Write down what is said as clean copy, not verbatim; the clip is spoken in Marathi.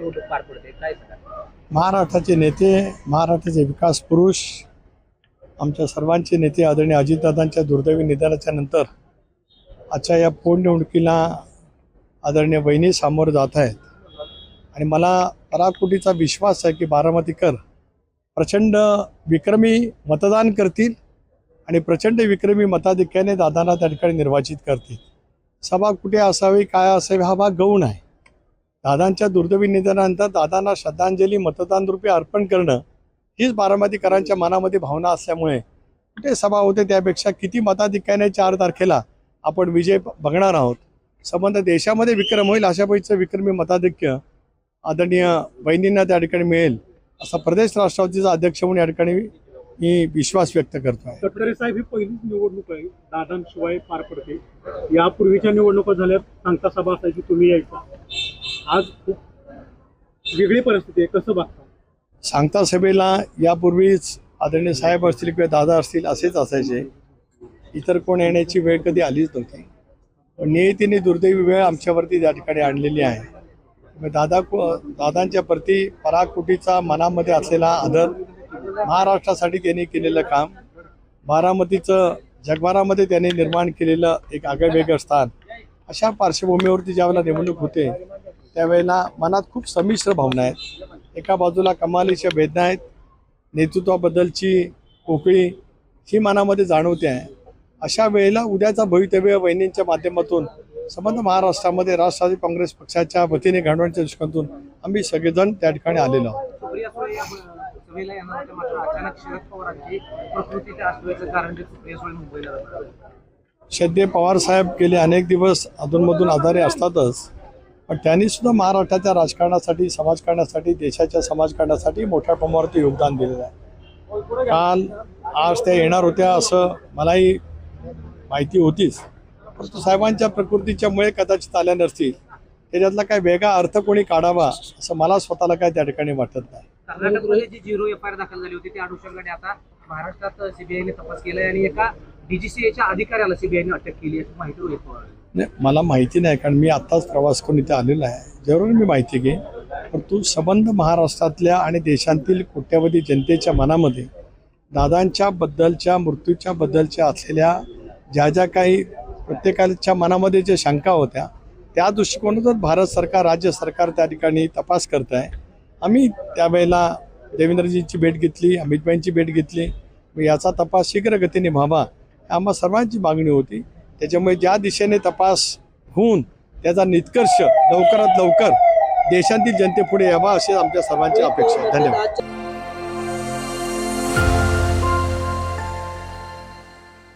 निवडणूक पार पडते, काय सांगा? महाराष्ट्राचे नेते, महाराष्ट्राचे विकास पुरुष, आमच्या सर्वांचे नेते आदरणीय अजितदादांच्या दुर्दैवी निधनाच्या नंतर आजच्या या पोटनिवडणुकीला आदरणीय वहिनी सामोरं जात आहेत. आणि मला पराकोटीचा विश्वास आहे की बारामतीकर प्रचंड विक्रमी मतदान करतील आणि प्रचंड विक्रमी मताधिक्याने दादांना त्या ठिकाणी निर्वाचित करतील. सभा कुठे असावी, काय असावी, हा भाग गौण आहे. दादांच्या दुर्दैवी निधनानंतर दादांना श्रद्धांजली मतदान रूपी अर्पण करणं हीच बारामतीकरांच्या मनामध्ये भावना असल्यामुळे कुठे सभा होते त्यापेक्षा किती मताधिक्याने 4 तारखेला आपण विजय बघणार आहोत. संबंध देशामध्ये विक्रम होईल अशा पैकीचं विक्रमी मताधिक्य आदरणीय वहिनींना त्या ठिकाणी मिळेल असा प्रदेश राष्ट्रवादीचा अध्यक्ष म्हणून या ठिकाणी मी विश्वास व्यक्त करतो आहे. तटकरे साहेब, ही पहिलीच निवडणूक आहे दादांशिवाय पार पडते. यापूर्वीच्या निवडणुका झाल्या, सांगता सभा असायची, तुम्ही यायचा. आज खूप वेगळी परिस्थिती आहे, कसं बघता? सांगता सभेला यापूर्वीच आदरणीय साहेब असतील किंवा दादा असतील असेच असायचे. इतर कोण येण्याची वेळ कधी आलीच नव्हती. पण नियतीने दुर्दैवी वेळ आमच्यावरती त्या ठिकाणी आणलेली आहे. दादांच्या प्रती पराकोटीचा मनामध्ये असलेला आदर, महाराष्ट्रासाठी त्यांनी केलेलं काम, बारामतीचं जगभरामध्ये त्यांनी निर्माण केलेलं एक आगळेवेगळं स्थान, अशा पार्श्वभूमीवरती ज्यावेळेला निवडणूक होते त्यावेळेला मनात खूप संमिश्र भावना आहेत. एका बाजूला कमालीच्या वेदना आहेत, नेतृत्वाबद्दलची पोकळी ही मनामध्ये जाणवते आहे. अशा वेळेला उद्याचा भवितव्य वहिनींच्या माध्यमातून संबंध महाराष्ट्रामध्ये राष्ट्रवादी काँग्रेस पक्षाच्या वतीने घडवण्याच्या दृष्टिकोनातून आम्ही सगळेजण त्या ठिकाणी आलेलो आहोत. सुप्रिया सुळे या सभेला येणार होत्या, मात्र अचानक शरद पवारांची प्रकृतीच्या असल्याचं कारण ते सुप्रिया सुळे मुंबईला जातात. श्रद्धेय पवार साहेब गेले अनेक दिवस अधूनमधून आजारी असतातच, पण त्यांनी सुद्धा महाराष्ट्राच्या राजकारणासाठी, समाजकारणासाठी, देशाच्या समाजकारणासाठी मोठ्या प्रमाणावरती योगदान दिलेलं आहे. काल आज त्या येणार होत्या असं मलाही माहिती होतीच, परंतु साहेबांच्या प्रकृतीच्यामुळे कदाचित आल्या नसतील. त्याच्यातला काय वेगळा अर्थ कोणी काढावा असं मला स्वतःला काय त्या ठिकाणी वाटत नाही. कर्नाटकमध्ये जी 0 FIR दाखल झाली होती त्या अनुषंगाने आता महाराष्ट्रात सीबीआयने तपास केलाय आणि एका DGCAच्या अधिकाऱ्याला सीबीआयने अटक केली अशी माहिती होती. नाही, मला माहिती नाही, कारण मी आत्ताच प्रवास करून इथे आलेला आहे. जरूर मी माहिती घे, परंतु संबंध महाराष्ट्रातल्या आणि देशातील कोट्यावधी जनतेच्या मनामध्ये दादांच्या बद्दलच्या, मृत्यूच्या बद्दलच्या असलेल्या ज्या ज्या काही प्रत्येकाच्या मनामध्ये ज्या शंका होत्या त्या दृष्टिकोनातून भारत सरकार, राज्य सरकार त्या ठिकाणी तपास करत आहे. आम्ही त्यावेळेला देवेंद्रजींची भेट घेतली, अमितभाईंची भेट घेतली. याचा तपास शीघ्र गतीने व्हावा आम्हा सर्वांची मागणी होती. त्याच्यामुळे ज्या दिशेने तपास होऊन त्याचा निष्कर्ष लवकरात लवकर देशातील जनतेपुढे यावा अशी आमच्या सर्वांची अपेक्षा आहे. धन्यवाद.